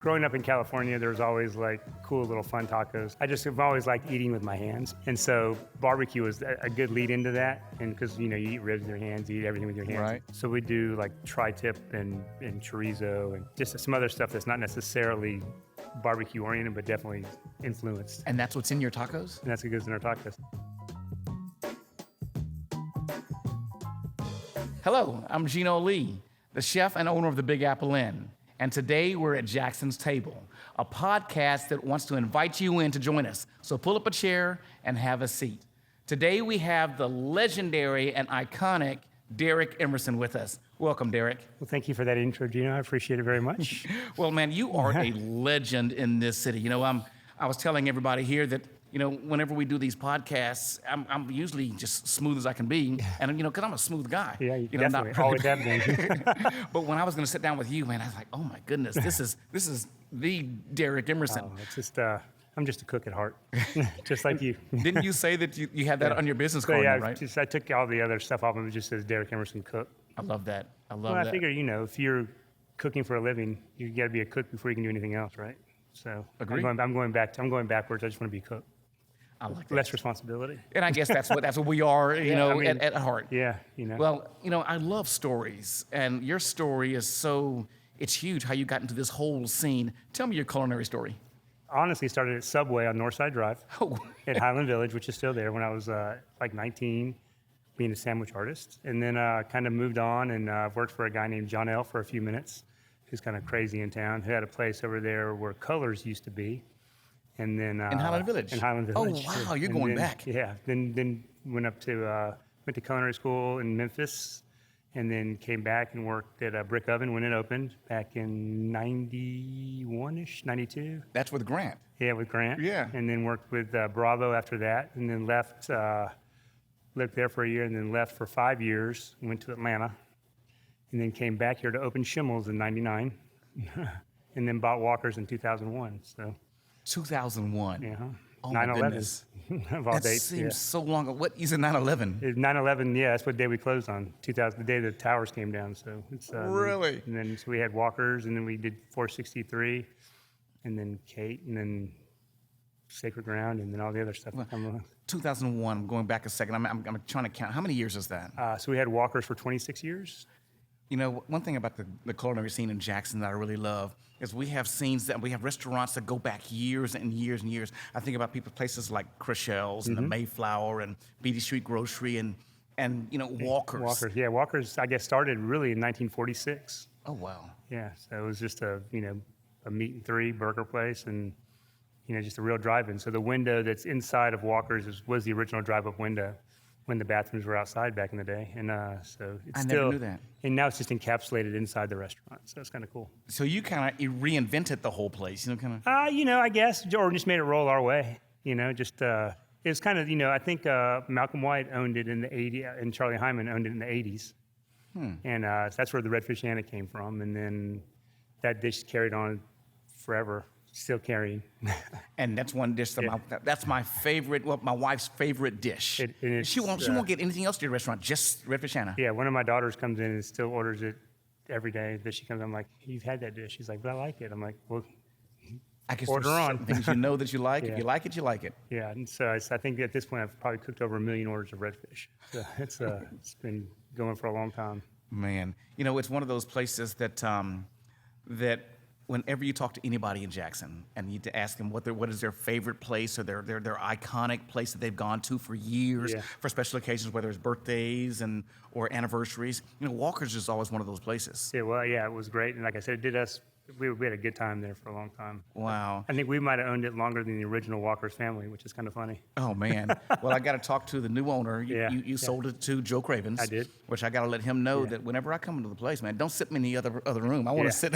Growing up in California, there's always like cool little fun tacos. I've always liked eating with my hands. And so barbecue was a good lead into that. And because, you eat ribs with your hands, you eat everything with your hands. Right. So we do like tri-tip and chorizo and just some other stuff that's not necessarily barbecue oriented, but definitely influenced. And that's what's in your tacos? And that's what goes in our tacos. Hello, I'm Geno Lee, the chef and owner of the Big Apple Inn. And today we're at Jackson's Table, a podcast that wants to invite you in to join us. So pull up a chair and have a seat. Today we have the legendary and iconic Derek Emerson with us. Welcome, Derek. Well, thank you for that intro, Geno. I appreciate it very much. Well, man, you are a legend in this city. I was telling everybody here that, whenever we do these podcasts, I'm usually just smooth as I can be. And, because I'm a smooth guy. Yeah, you definitely always have been. But when I was going to sit down with you, man, I was like, oh my goodness, this is the Derek Emerson. Oh, it's just, I'm just a cook at heart, just like you. Didn't you say that you had that on your business card, right? I took all the other stuff off of it. It just says Derek Emerson Cook. I love that. Well, I figure, if you're cooking for a living, you got to be a cook before you can do anything else, right? So Agreed. I'm going backwards. I just want to be a cook. I like that. Less responsibility. And I guess that's what we are, at heart. Yeah, Well, I love stories, and your story is it's huge how you got into this whole scene. Tell me your culinary story. Honestly, started at Subway on Northside Drive at Highland Village, which is still there, when I was like 19, being a sandwich artist. And then kind of moved on and worked for a guy named John L. for a few minutes, who's kind of crazy in town, who had a place over there where Colors used to be. And then in Highland Village. In Highland Village. Oh wow, you're going back. Yeah. Then went to culinary school in Memphis, and then came back and worked at a brick oven when it opened back in 91-ish, 92. That's with Grant. Yeah, with Grant. Yeah. And then worked with Bravo after that, and then left. Lived there for a year, and then left for 5 years. Went to Atlanta, and then came back here to open Schimmel's in '99, and then bought Walker's in 2001. So. 2001. Yeah. Oh 9/11 of all that dates. seems so long ago. What is it, 9/11? 9/11, yeah, that's what day we closed on. 2000, the day the towers came down. So it's really. And then so we had Walker's, and then we did 463, and then Kate, and then Sacred Ground, and then all the other stuff. Well, 2001. I'm going back a second. I'm trying to count. How many years is that? So we had Walker's for 26 years. One thing about the culinary scene in Jackson that I really love is we have restaurants that go back years and years and years. I think about places like Chrishell's and the Mayflower and Beatty Street Grocery and Walker's. Walker's, I guess, started really in 1946. Oh, wow. Yeah, so it was just a meat and three burger place, and just a real drive-in. So the window that's inside of Walker's was the original drive-up window when the bathrooms were outside back in the day, and so it's never knew that. And now it's just encapsulated inside the restaurant, so it's kind of cool. So you kind of reinvented the whole place, kind of. I guess, or just made it roll our way. Just it was kind of, I think Malcolm White owned it in the '80s, and Charlie Hyman owned it in the '80s, and so that's where the Redfish Anna came from, and then that dish carried on forever. Still carrying. And that's one dish that's my favorite. Well, my wife's favorite dish. She won't get anything else to your restaurant, just Redfish Anna. Yeah, one of my daughters comes in and still orders it every day that she comes. I'm like, you've had that dish. She's like, but I like it. I'm like, well, I guess order on. Things that you like. Yeah. If you like it, you like it. Yeah, and so I think at this point I've probably cooked over 1 million orders of redfish. So it's been going for a long time. Man, it's one of those places that whenever you talk to anybody in Jackson and you need to ask them what is their favorite place or their iconic place that they've gone to for years for special occasions, whether it's birthdays or anniversaries, Walker's is always one of those places. Yeah, well, yeah, it was great, and like I said, it did us. We had a good time there for a long time. Wow. I think we might have owned it longer than the original Walker's family, which is kind of funny. Oh, man. Well, I got to talk to the new owner. You sold it to Joe Cravens. I did. Which I got to let him know that whenever I come into the place, man, don't sit me in the other room. I want to sit.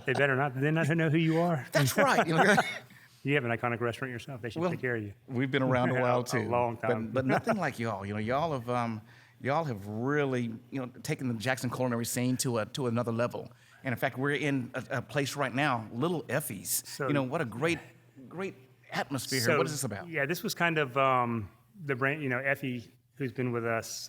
They better not. They not know who you are. That's right. You have an iconic restaurant yourself. They should take care of you. We've been around a while, too. A long time. But nothing like y'all. Y'all have really, taken the Jackson culinary scene to another level. And in fact, we're in a place right now, Little Effie's. So, what a great atmosphere here. What is this about? Yeah, this was kind of the brand. Effie, who's been with us,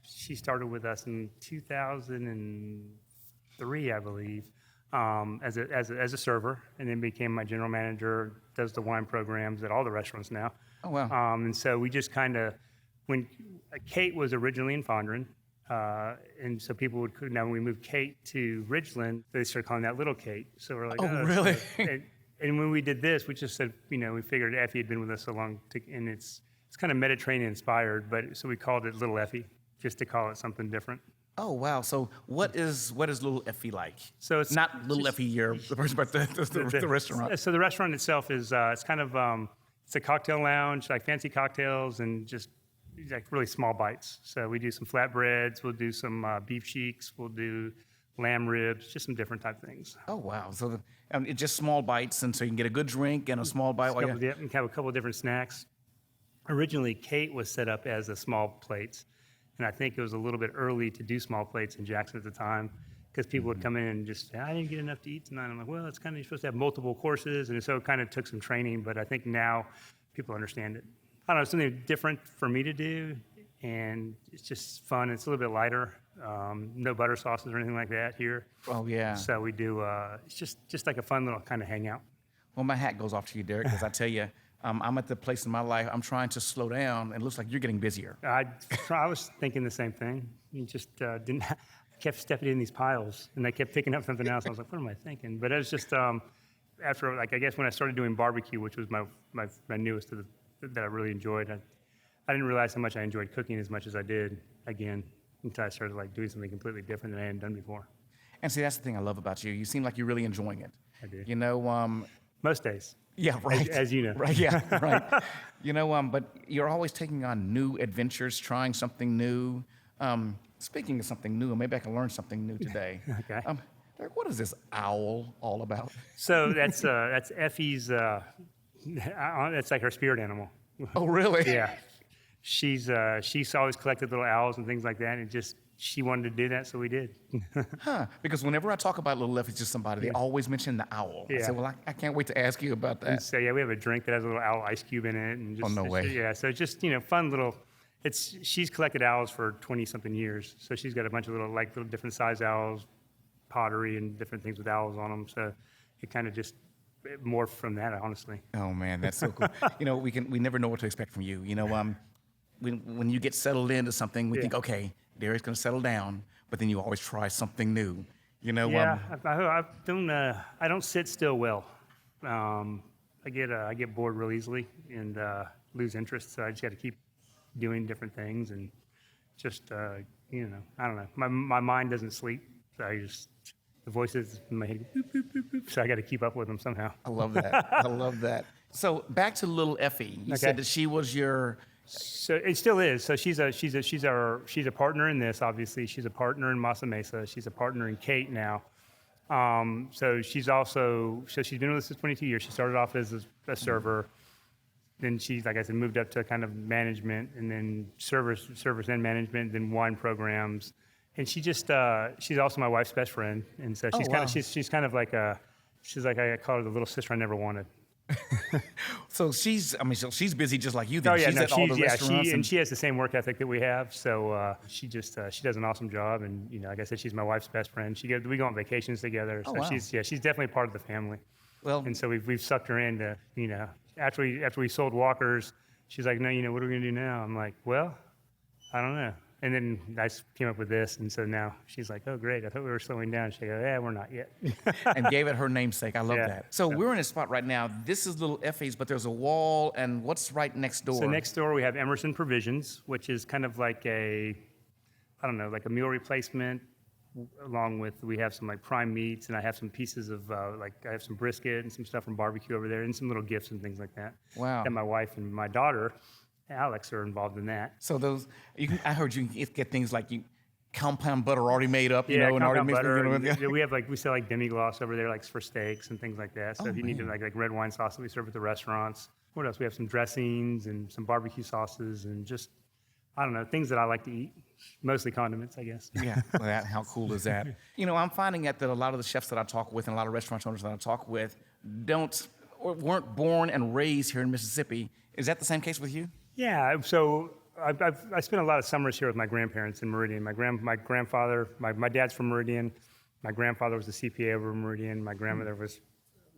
she started with us in 2003, I believe. as a server, and then became my general manager. Does the wine programs at all the restaurants now. Oh, wow. And so we just kind of, when Kate was originally in Fondren, and so people would, now when we moved Kate to Ridgeland, they started calling that Little Kate. So we're like, Oh, really? And when we did this, we just said, we figured Effie had been with us so long, and it's kind of Mediterranean inspired, but so we called it Little Effie, just to call it something different. Oh, wow. So what is Little Effie like? So it's not Little Effie, the person, but the restaurant. So the restaurant itself is, it's kind of, it's a cocktail lounge, like fancy cocktails and just like really small bites. So we do some flatbreads, we'll do some beef cheeks, we'll do lamb ribs, just some different type things. Oh, wow. So it's just small bites, and so you can get a good drink and a small bite. And have a couple of different snacks. Originally, Kate was set up as a small plates, and I think it was a little bit early to do small plates in Jackson at the time, because people would come in and just say, I didn't get enough to eat tonight. I'm like, well, it's kind of, you're supposed to have multiple courses, and so it kind of took some training, but I think now people understand it. I don't know, it's something different for me to do, and it's just fun. It's a little bit lighter. No butter sauces or anything like that here. Oh, yeah. So we do, it's just like a fun little kind of hangout. Well, my hat goes off to you, Derek, because I tell you, I'm at the place in my life, I'm trying to slow down, and it looks like you're getting busier. I was thinking the same thing. You just didn't. I kept stepping in these piles, and I kept picking up something else. I was like, what am I thinking? But it was just after, like, I guess when I started doing barbecue, which was my newest that I really enjoyed. I didn't realize how much I enjoyed cooking as much as I did again until I started like doing something completely different than I hadn't done before. And see, that's the thing I love about you. You seem like you're really enjoying it. I do. Most days. Yeah, right. As you know. Right, yeah, right. But you're always taking on new adventures, trying something new. Speaking of something new, maybe I can learn something new today. Okay. Derek, what is this owl all about? So that's Effie's, that's like her spirit animal. Oh, really? Yeah. She's always collected little owls and things like that, and she wanted to do that, so we did. Huh? Because whenever I talk about Little Effie to somebody, they always mention the owl. I Yeah. said, well, I can't wait to ask you about that. And so yeah, we have a drink that has a little owl ice cube in it, and just, Oh, no way. Yeah, so just fun little. She's collected owls for 20-something years, so she's got a bunch of little different size owls, pottery and different things with owls on them. So it kind of just morphed from that, honestly. Oh man, that's so cool. We never know what to expect from you. When you get settled into something, we think, okay, Derek's gonna settle down, but then you always try something new. Yeah, I don't sit still well. I get bored real easily and lose interest, so I just got to keep doing different things and just I don't know. My mind doesn't sleep, so the voices in my head go boop, boop, boop, boop, so I got to keep up with them somehow. I love that. I love that. So back to Little Effie. You said that she was your. So it still is. So she's a partner in this. Obviously, she's a partner in Masa Mesa. She's a partner in Kate now. So she's been with us for 22 years. She started off as a server. Then she, like I said, moved up to kind of management, and then service and management, then wine programs. And she's also my wife's best friend. And so she's kind of like I call her the little sister I never wanted. So she's busy just like you. Then. Oh yeah, she's at all the restaurants. She has the same work ethic that we have. So she does an awesome job. And like I said, she's my wife's best friend. We go on vacations together. So wow. she's definitely part of the family. Well, and so we've sucked her into after we sold Walkers, she's like, no, what are we gonna do now? I'm like, well, I don't know. And then I came up with this, and so now she's like, oh, great, I thought we were slowing down. She goes, yeah, we're not yet. And gave it her namesake. I love that. So we're in a spot right now. This is Little Effie's, but there's a wall, and what's right next door? So next door we have Emerson Provisions, which is kind of like a meal replacement, along with, we have some like prime meats, and I have some pieces of I have some brisket and some stuff from barbecue over there, and some little gifts and things like that. Wow. And my wife and my daughter, Alex, are involved in that. So I heard you can get things like compound butter already made up, and compound already mixed. Butter. We sell like demi-glace over there, like for steaks and things like that. So if you need to like red wine sauce that we serve at the restaurants. What else? We have some dressings and some barbecue sauces and just, I don't know, things that I like to eat. Mostly condiments, I guess. Yeah, well, how cool is that? I'm finding that a lot of the chefs that I talk with and a lot of restaurant owners that I talk with weren't born and raised here in Mississippi. Is that the same case with you? Yeah, so I spent a lot of summers here with my grandparents in Meridian. My grandfather, my dad's from Meridian. My grandfather was a CPA over in Meridian. My grandmother was,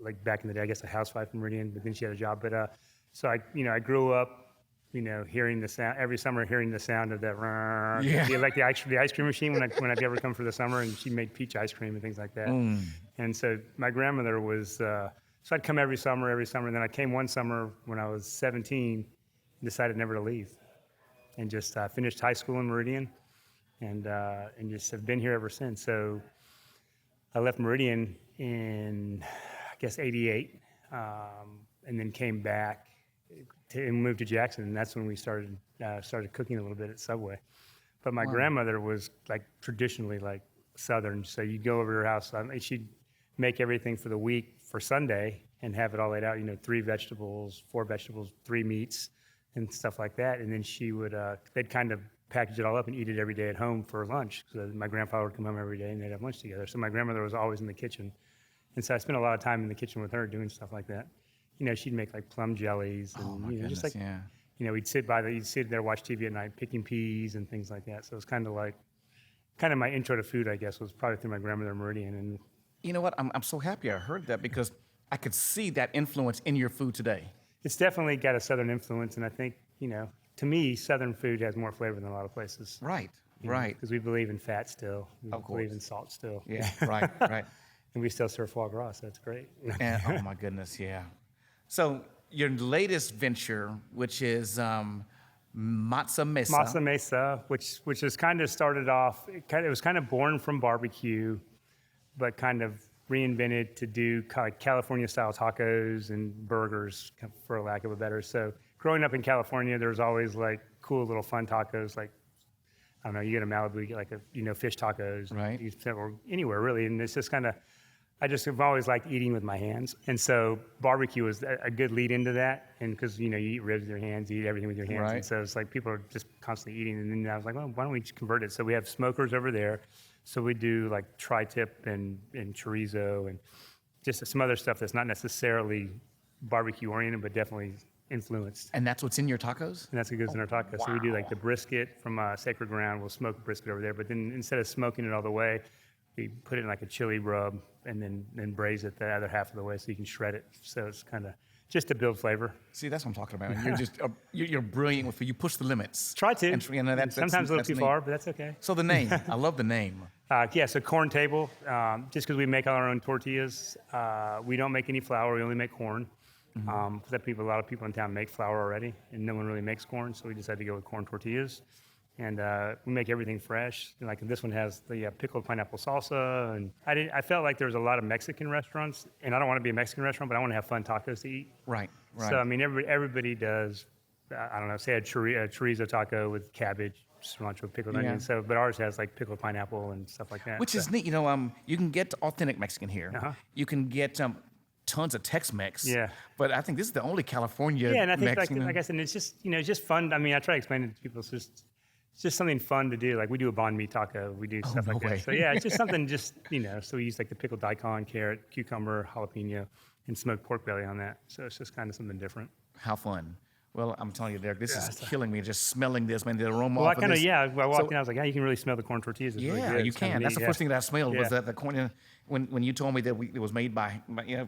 like back in the day, I guess a housewife in Meridian, but then she had a job. But so I grew up, hearing the sound every summer, hearing the sound of that. Yeah. Like the ice cream machine when I'd ever come for the summer, and she made peach ice cream and things like that. And so my grandmother was. So I'd come every summer, and then I came one summer when I was 17, and decided never to leave, and just finished high school in Meridian, and just have been here ever since. So I left Meridian in, I guess, '88, and then came back and moved to Jackson, and that's when we started cooking a little bit at Subway. But my grandmother was like traditionally like Southern, so you'd go over to her house, she'd make everything for the week for Sunday and have it all laid out, 3 vegetables, 4 vegetables, 3 meats, and stuff like that. And then she would, they'd kind of package it all up and eat it every day at home for lunch. So my grandfather would come home every day and they'd have lunch together. So my grandmother was always in the kitchen. And so I spent a lot of time in the kitchen with her doing stuff like that. She'd make like plum jellies and, just like, we'd you'd sit there, watch TV at night, picking peas and things like that. So it was kind of my intro to food, I guess, was probably through my grandmother Meridian. And You know what? I'm so happy I heard that because I could see that influence in your food today. it's definitely got a Southern influence. And I think, to me, Southern food has more flavor than a lot of places. Right, right. Because we believe in fat still. We Of believe course. in salt still. Yeah, right, right. And we still serve foie gras, so that's great. And, oh my goodness, yeah. So your latest venture, which is Masa Mesa. Masa Mesa, which is kind of started off, it was kind of born from barbecue, but kind of reinvented to do California-style tacos and burgers, for lack of a better. So growing up in California, there was always like cool little fun tacos, like, I don't know, you go to Malibu, you get like fish tacos. Right. Or anywhere really, and it's just kind of, I just have always liked eating with my hands. And so barbecue was a good lead into that. And because, you eat ribs with your hands, you eat everything with your hands. Right. And so it's like people are just constantly eating. And then I was like, well, why don't we just convert it? So we have smokers over there. So we do like tri-tip and chorizo and just some other stuff that's not necessarily barbecue oriented, but definitely influenced. And that's what's in your tacos? And that's what goes in our tacos. So we do like the brisket from Sacred Ground. We'll smoke brisket over there. But then instead of smoking it all the way, we put it in like a chili rub and then braise it the other half of the way so you can shred it. So it's kind of just to build flavor. See, that's what I'm talking about. You're just you're brilliant with you push the limits. Try to. And Sometimes a little too neat. far, but that's okay. So the name, I love the name. So corn table. Just because we make all our own tortillas, we don't make any flour. We only make corn. Because a lot of people in town make flour already, and no one really makes corn, so we decided to go with corn tortillas. And we make everything fresh. Like this one has the pickled pineapple salsa, and I felt like there was a lot of Mexican restaurants, and I don't want to be a Mexican restaurant, but I want to have fun tacos to eat. Right, right. So I mean, everybody does. I don't know, say a chorizo taco with cabbage, cilantro, pickled onion. So, but ours has like pickled pineapple and stuff like that. Which is neat. You can get authentic Mexican here. You can get tons of Tex-Mex. Yeah. But I think this is the only California and I think Mexican. like I said, it's just it's just fun. I mean, I try to explain it to people. It's just something fun to do. Like we do a banh mi taco. We do stuff no like way. that. So yeah, it's just something so we use like the pickled daikon, carrot, cucumber, jalapeno, and smoked pork belly on that. So it's just kind of something different. How fun. Well, I'm telling you, Derek, this is killing me just smelling this, man. The aroma Well, I off kind of, this. I walked in, I was like, you can really smell the corn tortillas. It's really good. You It's kinda can. That's neat, the first thing that I smelled was Yeah. that the corn. When you told me that it was made by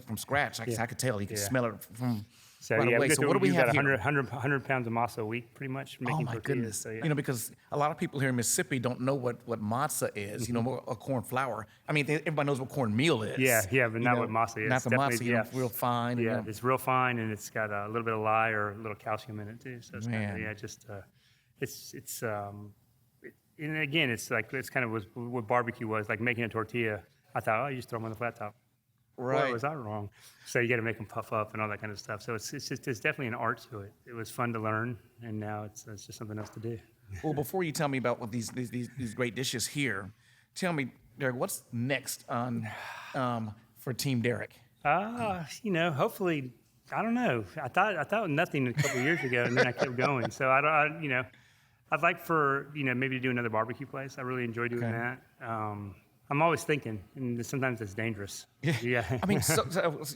from scratch, I could tell. You could smell it from So right yeah, away. So what do we have about here? 100 pounds of masa a week, pretty much, Oh making my tortillas. goodness! So, yeah. Because a lot of people here in Mississippi don't know what matzo is. A corn flour. I mean, everybody knows what cornmeal is. Yeah, but not what masa is. Not the Definitely, matzo, real fine. Yeah, it's real fine, and it's got a little bit of lye or a little calcium in it too. So it's kind Man. of, and again, it's kind of what barbecue was like making a tortilla. I thought, you just throw them on the flat top. Right. Boy, was I wrong? So you got to make them puff up and all that kind of stuff. So it's definitely an art to it. It was fun to learn, and now it's just something else to do. Well, before you tell me about what these great dishes here, tell me, Derek, what's next on for Team Derek? Hopefully, I don't know. I thought nothing a couple of years ago, and then I kept going. So I'd like for maybe to do another barbecue place. I really enjoy doing that. I'm always thinking, and sometimes it's dangerous. Yeah. I mean, so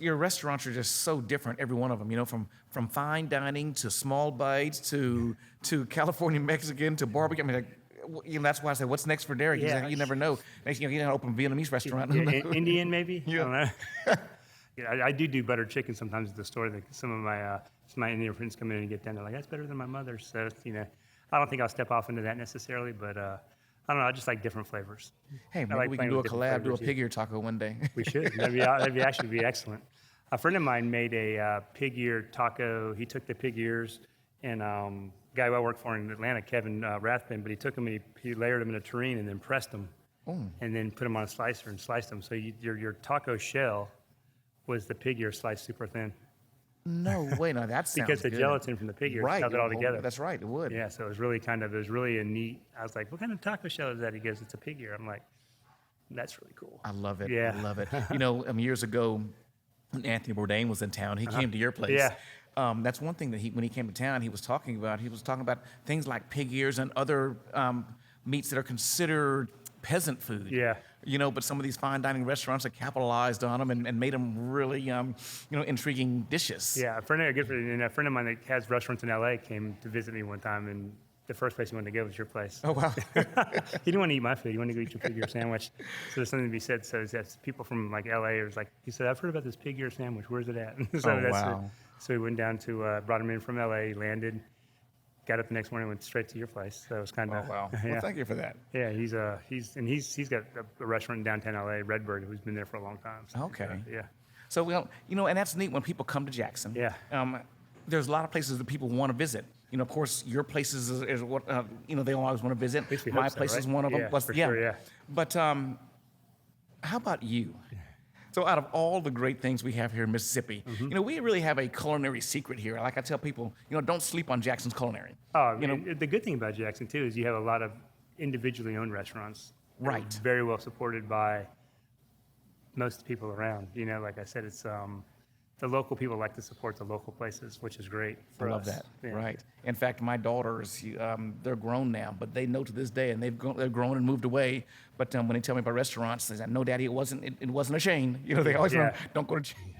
your restaurants are just so different, every one of them. From fine dining to small bites to California Mexican to barbecue. I mean, that's why I said, what's next for Derek? Yeah. You never know. Next, he's gonna open a Vietnamese restaurant. Who knows? Indian maybe. Yeah. I don't know. Yeah, I do buttered chicken sometimes at the store. Like some of my Indian friends come in and get done. They're like, that's better than my mother's. So I don't think I'll step off into that necessarily, but I don't know. I just like different flavors. Hey, I maybe like we playing can do a with different collab, do a flavors, pig ear taco one day. We should. That'd actually be excellent. A friend of mine made a pig ear taco. He took the pig ears and guy I worked for in Atlanta, Kevin Rathbun, but he took them and he layered them in a tureen and then pressed them and then put them on a slicer and sliced them. So your taco shell was the pig ear sliced super thin. No way, no, that sounds Because the good. gelatin from the pig ear held it all together. That's right, it would. Yeah, so it was really a neat. I was like, what kind of taco shell is that? He goes, it's a pig ear. I'm like, that's really cool. I love it. Yeah. I love it. Years ago, when Anthony Bourdain was in town, he came to your place. Yeah. That's one thing that when he came to town, he was talking about things like pig ears and other meats that are considered peasant food. Yeah. But some of these fine dining restaurants have capitalized on them and made them really, intriguing dishes. Yeah, a friend of mine that has restaurants in LA came to visit me one time, and the first place he wanted to go was your place. Oh, wow. He didn't want to eat my food. He wanted to go eat your pig ear sandwich. So there's something to be said. So that's people from like LA was like, he said, I've heard about this pig ear sandwich. Where's it at? Wow. So we went down to, brought him in from LA, landed, got up the next morning, went straight to your place. So it was kind of, Oh, wow. Yeah. Well, thank you for that. Yeah, he's got a restaurant in downtown LA, Redbird, who's been there for a long time. So, Okay. yeah. So, and that's neat when people come to Jackson. Yeah. There's a lot of places that people want to visit. Of course, your places is what, they always want to visit. At least we My hope so, place right? is one of them. Yeah, for sure, yeah. But how about you? So out of all the great things we have here in Mississippi, we really have a culinary secret here. Like I tell people, don't sleep on Jackson's Culinary. The good thing about Jackson, too, is you have a lot of individually owned restaurants. that are Right. Very well supported by most people around. Like I said, it's the local people like to support the local places, which is great for I love us. that. Yeah. Right. In fact, my daughters, they're grown now, but they know to this day, and they're grown and moved away. But when they tell me about restaurants, they say, "No, Daddy, it wasn't a chain." They always Yeah. don't go to chain.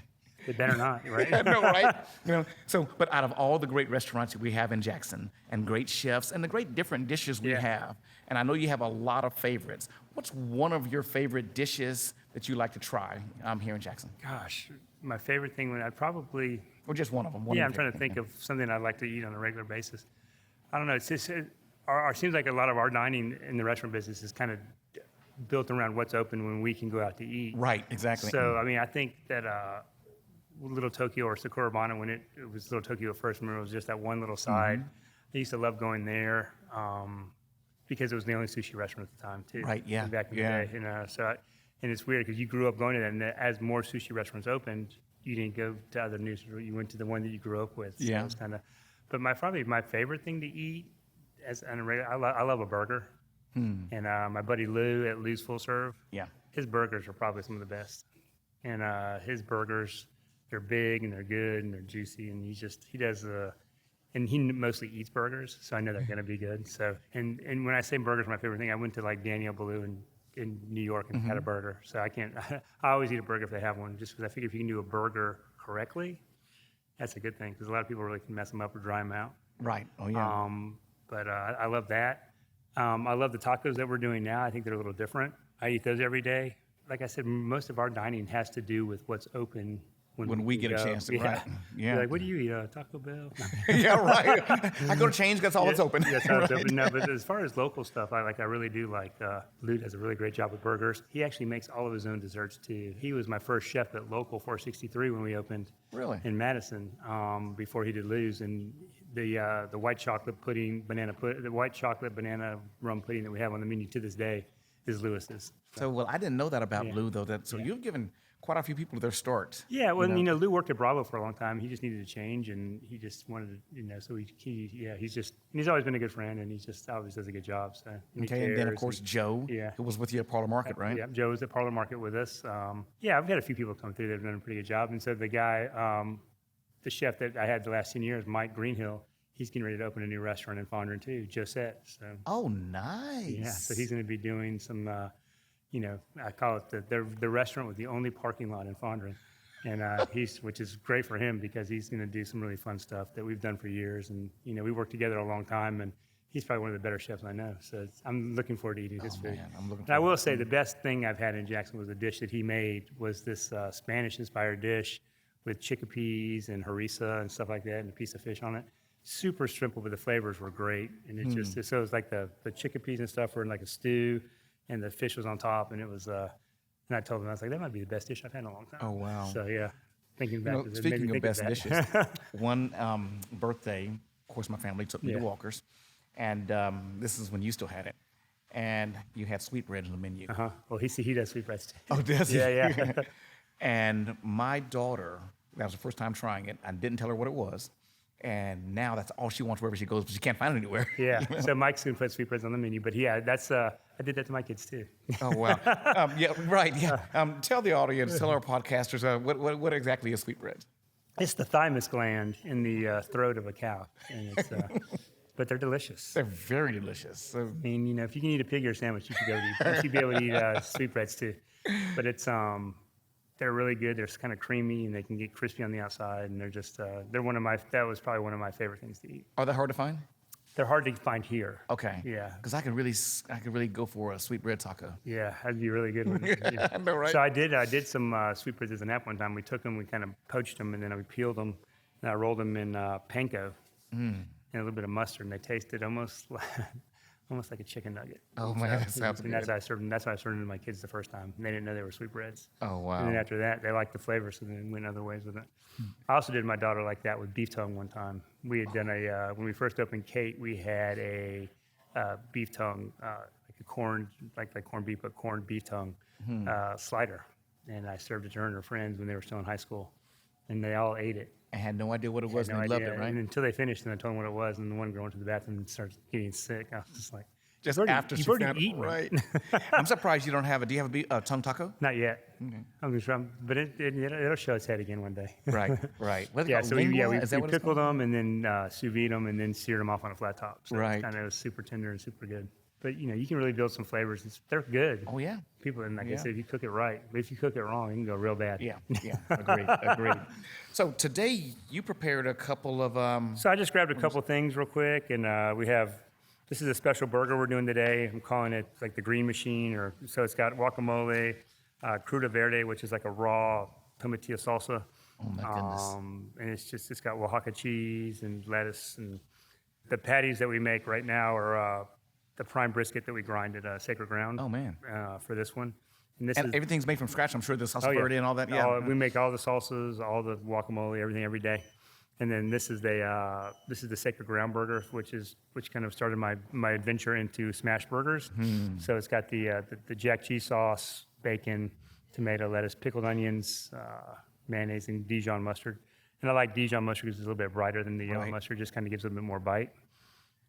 They better not, right? I know, right? But out of all the great restaurants that we have in Jackson, and great chefs, and the great different dishes we Yeah. have, and I know you have a lot of favorites. What's one of your favorite dishes that you like to try here in Jackson? Gosh, my favorite thing I'd probably. Or just one of them? I'm trying to think of something I'd like to eat on a regular basis. I don't know. It's just it seems like a lot of our dining in the restaurant business is kind of built around what's open when we can go out to eat. Right, exactly. So I think that Little Tokyo or Sakurabana, when it was Little Tokyo at first, remember it was just that one little side. I used to love going there because it was the only sushi restaurant at the time too. Right, yeah, Back in yeah. the day, and it's weird because you grew up going to that, and as more sushi restaurants opened, you didn't go to other news. You went to the one that you grew up with. So Yeah. it was but probably my favorite thing to eat I love a burger. And my buddy Lou at Lou's Full Serve. Yeah. His burgers are probably some of the best. And his burgers, they're big and they're good and they're juicy. And and he mostly eats burgers, so I know they're going to be good. So, and when I say burgers, my favorite thing, I went to like Daniel Boulou in New York and had a burger. So I always eat a burger if they have one, just because I figure if you can do a burger correctly, that's a good thing, because a lot of people really can mess them up or dry them out. Right. Oh, yeah. But I love that. I love the tacos that we're doing now. I think they're a little different. I eat those every day. Like I said, most of our dining has to do with what's open when we get a go. chance to, Yeah. right. Yeah. You're like, what do you eat? Taco Bell? Yeah, right. I go to change, that's all that's open. That's how it's open. No, but as far as local stuff, I really do like. Lou does a really great job with burgers. He actually makes all of his own desserts too. He was my first chef at Local 463 when we opened. Really? In Madison, before he did Lou's, and the white chocolate the white chocolate banana rum pudding that we have on the menu to this day is Lewis's. So, I didn't know that about Lou, though. You've given quite a few people their start. Yeah, well, Lou worked at Bravo for a long time. He just needed a change, and he just wanted to, so he's always been a good friend, and he just always does a good job. So Okay, and then, of course, Joe, who was with you at Parlor Market, right? Yeah, Joe was at Parlor Market with us. I've had a few people come through that have done a pretty good job, and so the guy, the chef that I had the last 10 years, Mike Greenhill, he's getting ready to open a new restaurant in Fondren too, Josette. So. Oh, nice. Yeah, so he's going to be doing some, I call it the restaurant with the only parking lot in Fondren, and which is great for him because he's going to do some really fun stuff that we've done for years, and we worked together a long time, and He's probably one of the better chefs I know. So I'm looking forward to eating his food. Man, I'm looking And I forward will say the best thing I've had in Jackson was a dish that he made was this Spanish-inspired dish with chickpeas and harissa and stuff like that, and a piece of fish on it. Super simple, but the flavors were great. And it just so it was like the chickpeas and stuff were in like a stew, and the fish was on top, and it was. And I told him, I was like, that might be the best dish I've had in a long time. Oh, wow. So yeah, thinking back. to it, made me Speaking of think best that. dishes, one birthday, of course, my family took me to Yeah. Walker's, and this is when you still had it, and you had sweetbread on the menu. Well, he does sweetbreads too. Oh, does he? Yeah. And my daughter, that was the first time trying it. I didn't tell her what it was, and now that's all she wants wherever she goes, but she can't find it anywhere. Yeah. So Mike's gonna put sweetbreads on the menu, but yeah, that's I did that to my kids too. Oh, wow. Yeah, right. Yeah. Tell the audience, tell our podcasters, what exactly is sweetbread? It's the thymus gland in the throat of a cow, and it's but they're delicious. They're very delicious. So, I mean, you know, if you can eat a pig ear sandwich, you should be able to eat sweetbreads too. But it's they're really good. They're kind of creamy, and they can get crispy on the outside, and they're just that was probably one of my favorite things to eat. are they hard to find? They're hard to find here. Okay. Yeah. Because I could really go for a sweetbread taco. Yeah, that'd be really good. Yeah. I know, right? So I did some sweetbreads as an app one time. We took them, we kind of poached them, and then we peeled them, and I rolled them in panko and a little bit of mustard, and they tasted almost like a chicken nugget. Oh, man, that sounds And good. that's how I served them. That's how I served them to my kids the first time. And they didn't know they were sweetbreads. Oh, wow. And then after that, they liked the flavor, so then went other ways with it. I also did my daughter like that with beef tongue one time. We had done when we first opened Kate, we had a beef tongue, like a corned beef, but corned beef tongue slider. And I served it to her and her friends when they were still in high school. And they all ate it. I had no idea what it was, No and they loved idea. it, right? And until they finished, and I told them what it was, and the one girl went to the bathroom and started getting sick. I was just like, Just "You've after you've she already found eaten it." right. I'm surprised you don't have it. Do you have a tongue taco? Not yet. I'm gonna try, but it'll show its head again one day. Right, right. What's it Yeah, called? so we Lingua? Is that we what it's pickled called? them and then sous vide them and then seared them off on a flat top. So Right. it was super tender and super good. But you know, you can really build some flavors. They're good. Oh, yeah. People, and like I Yeah. said, if you cook it right, but if you cook it wrong, it can go real bad. Yeah, agreed. So today you prepared a couple of So I just grabbed a couple things real quick, and this is a special burger we're doing today. I'm calling it like the Green Machine, so it's got guacamole, cruda verde, which is like a raw tomatillo salsa. Oh my goodness. And it's got Oaxaca cheese and lettuce, and the patties that we make right now are the prime brisket that we grind at Sacred Ground. Oh, man. For this one, and this And is everything's made from scratch. I'm sure the salsa Oh, yeah. verde and all that. Yeah. We make all the salsas, all the guacamole, everything every day. And then this is the Sacred Ground burger, which kind of started my adventure into smash burgers. So it's got the jack cheese sauce, bacon, tomato, lettuce, pickled onions, mayonnaise, and Dijon mustard. And I like Dijon mustard because it's a little bit brighter than the yellow Right. mustard. Just kind of gives it a bit more bite.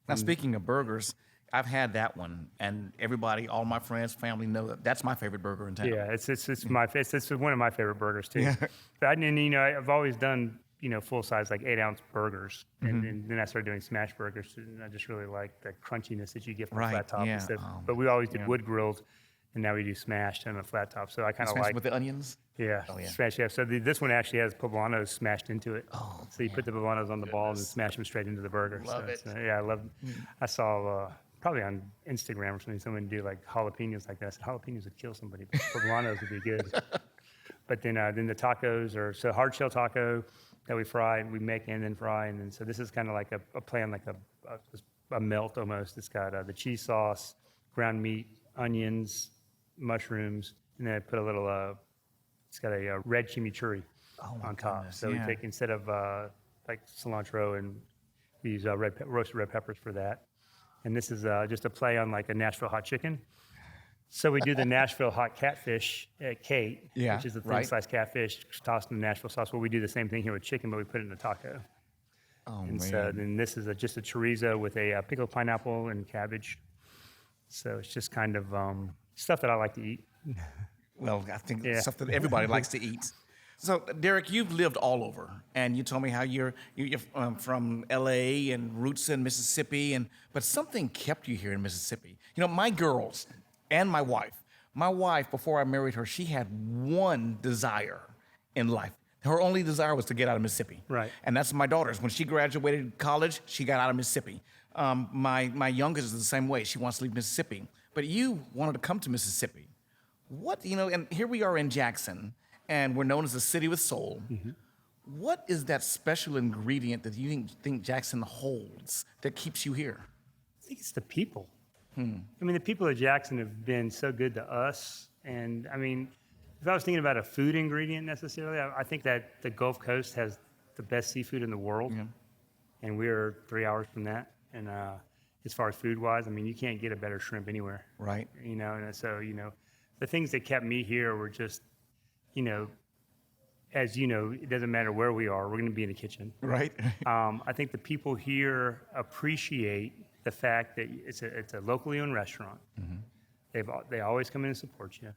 Now, speaking of burgers, I've had that one, and everybody, all my friends, family know that's my favorite burger in town. Yeah, it's one of my favorite burgers too. But I've always done full size like 8-ounce burgers, and then I started doing smash burgers, and I just really like the crunchiness that you get from Right, a flat top. yeah. But we always did wood grilled, and now we do smashed on a flat top. So I kind of Smashed like with the onions. yeah, Oh, yeah. smashed. Yeah. So this one actually has poblanos smashed into it. Oh, so you put the poblanos on the ball and smash them straight into the burger. Love so it. yeah, I love. I saw. Probably on Instagram or something, someone do like jalapenos like that. I said jalapenos would kill somebody, but poblanos would be good. But then the tacos are hard shell taco that we fry and we make and then fry, and then so this is kind of like a play on like a melt almost. It's got the cheese sauce, ground meat, onions, mushrooms, and then I put a little. It's got a red chimichurri on top. goodness, So yeah. we take instead of like cilantro, and we use roasted red peppers for that. And this is just a play on like a Nashville hot chicken. So we do the Nashville hot catfish at Kate, Yeah, which is the thin right. sliced catfish tossed in the Nashville sauce. Well, we do the same thing here with chicken, but we put it in a taco. Oh, And man. so then this is just a chorizo with a pickled pineapple and cabbage. So it's just kind of stuff that I like to eat. Well, I think Yeah. it's stuff that everybody likes to eat. So, Derek, you've lived all over, and you told me how you're from L.A. and roots in Mississippi, but something kept you here in Mississippi. You know, my girls and my wife, before I married her, she had one desire in life. Her only desire was to get out of Mississippi. Right. And that's my daughter's. When she graduated college, she got out of Mississippi. My youngest is the same way. She wants to leave Mississippi, but you wanted to come to Mississippi. What, and here we are in Jackson, and we're known as a city with soul. Mm-hmm. What is that special ingredient that you think Jackson holds that keeps you here? I think it's the people. I mean, the people of Jackson have been so good to us. And I mean, if I was thinking about a food ingredient necessarily, I think that the Gulf Coast has the best seafood in the world. Yeah. And we're 3 hours from that. And as far as food-wise, I mean, you can't get a better shrimp anywhere. Right. And so, the things that kept me here were just, as you know, it doesn't matter where we are, we're going to be in the kitchen. Right. I think the people here appreciate the fact that it's a locally owned restaurant. Mm-hmm. They always come in and support you.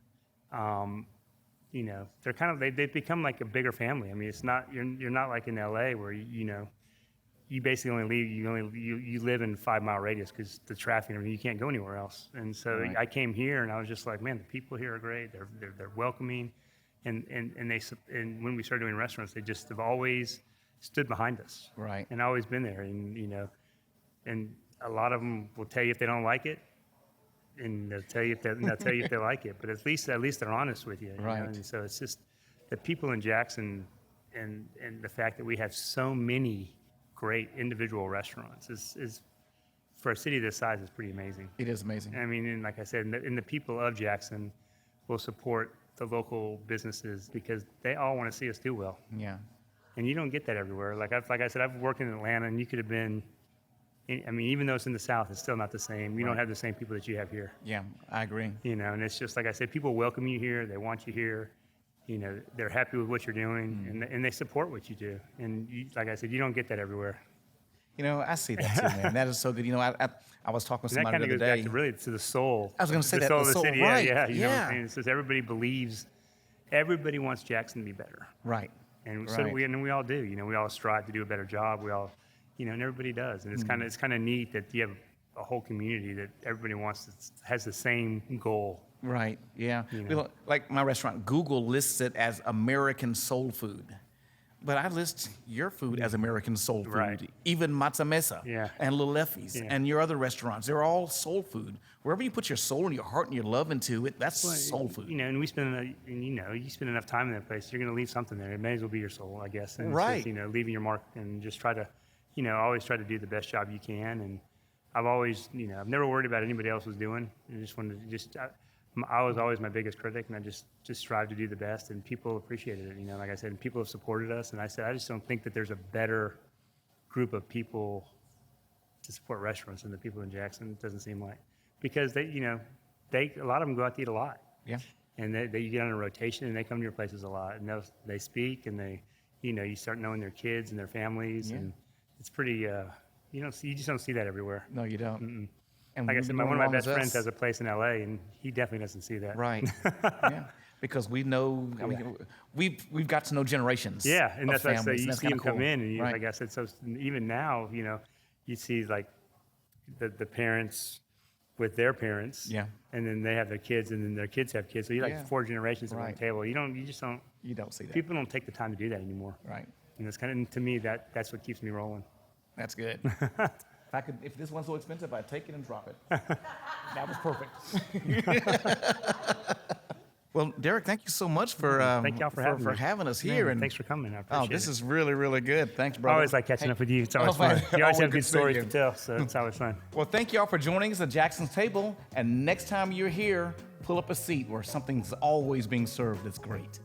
They're they've become like a bigger family. I mean, it's not you're not like in LA where you basically only leave you live in 5 mile radius because the traffic. I mean, you can't go anywhere else. And so Right. I came here and I was just like, man, the people here are great. They're welcoming, and when we started doing restaurants, they just have always stood behind us. Right. And always been there. And a lot of them will tell you if they don't like it, and they'll tell you if they like it. But at least they're honest with you. Right. And so it's just the people in Jackson, and the fact that we have so many great individual restaurants is for a city this size is pretty amazing. It is amazing. I mean, and like I said, and the people of Jackson will support the local businesses because they all want to see us do well. Yeah. And you don't get that everywhere. Like I said, I've worked in Atlanta, and you could have been. I mean, even though it's in the South, it's still not the same. You don't have the same people that you have here. Yeah, I agree. And it's just like I said, people welcome you here. They want you here. They're happy with what you're doing, and they support what you do. And like I said, you don't get that everywhere. I see that too, man. That is so good. I was talking with And that somebody kind of the goes other back day. really to the soul. I was gonna say the that, soul the of the soul, city. right. Yeah. Yeah. And it says everybody believes, everybody wants Jackson to be better. Right. And so Right. we all do. We all strive to do a better job. We all, and everybody does. And it's kind of neat that you have a whole community that everybody has the same goal. Right. Yeah. Like my restaurant, Google lists it as American soul food, but I list your food as American soul food. Right. Even Masa Mesa Yeah. and Little Effie's Yeah. and your other restaurants, they're all soul food. Wherever you put your soul and your heart and your love into it, that's soul food. And we spend, you spend enough time in that place, you're going to leave something there. It may as well be your soul, I guess. And Right. It's just, leaving your mark, and just try to, always try to do the best job you can. And I've always, I've never worried about anybody else was doing. I just wanted to I was always my biggest critic, and I just strive to do the best, and people appreciated it. Like I said, and people have supported us, and I said, I just don't think that there's a better group of people to support restaurants than the people in Jackson. It doesn't seem like, because they, a lot of them go out to eat a lot. Yeah. And you get on a rotation, and they come to your places a lot, and they speak, and they, you start knowing their kids and their families, Yeah. and it's pretty. You just don't see that everywhere. No, you don't. Mm-mm. And Like I we've said, been one of doing my best long as friends us. has a place in LA, and he definitely doesn't see that. Right. Yeah. Because we know, I mean, we've got to know generations. Yeah, and of that's why I say families, and you that's see them kinda come cool. in, and Right. like I said, so even now, you see like the parents with their parents. Yeah. And then they have their kids, and then their kids have kids. So you're like Yeah. 4 generations around Right. the table. You just don't. You don't see that. People don't take the time to do that anymore. Right. And it's kind of, to me, that's what keeps me rolling. That's good. If this one's so expensive, I'd take it and drop it. That was perfect. Well, Derek, thank you so much for Thank y'all for having me. us here. Man, and thanks for coming. I appreciate this it. is really, really good. Thanks, I brother. always like catching up with you. It's always man. fun. You always have Always good good seeing stories you. to tell, so it's always fun. Well, thank you all for joining us at Jackson's Table. And next time you're here, pull up a seat where something's always being served that's great.